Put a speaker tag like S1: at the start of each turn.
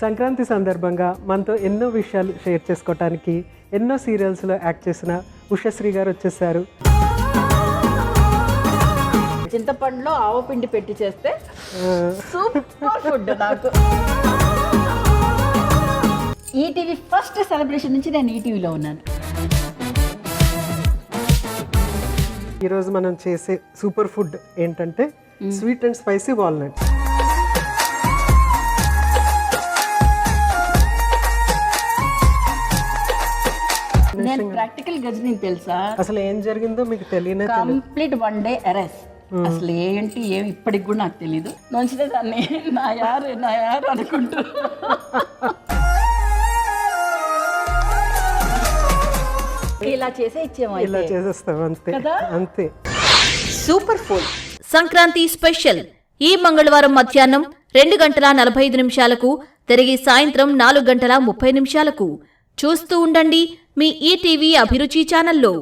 S1: సంక్రాంతి సందర్భంగా మనతో ఎన్నో విషయాలు షేర్ చేసుకోవటానికి ఎన్నో సీరియల్స్లో యాక్ట్ చేసిన ఉషశ్రీ గారు వచ్చేసారు.
S2: చింతపండులో ఆవపిండి పెట్టి చేస్తే సూపర్ ఫుడ్. నాకు ఈటీవీ ఫస్ట్ సెలబ్రేషన్ నుంచి నేను ఈటీవీలో ఉన్నాను.
S1: ఈరోజు మనం చేసే సూపర్ ఫుడ్ ఏంటంటే స్వీట్ అండ్ స్పైసీ వాల్నట్స్.
S2: నేను ప్రాక్టికల్ గజని తెలుసా,
S1: అసలు ఏం జరిగిందో మీకు తెలియనే
S2: కంప్లీట్ 1 day అరెస్ట్. అసలు ఏంటి ఏమి ఇప్పటికి కూడా నాకు తెలీదు. నొంచితే దాన్ని నా యారు అనుకుంటూ ఇలా చేసే ఇచ్చేమో,
S1: ఇలా చేసేస్తాం అంతే అంతే.
S3: సూపర్ ఫుడ్ సంక్రాంతి స్పెషల్ ఈ మంగళవారం మధ్యాహ్నం 2:45 తిరిగి సాయంత్రం 4:30 చూస్తూ ఉండండి మీ ఈటీవీ అభిరుచి ఛానల్లో.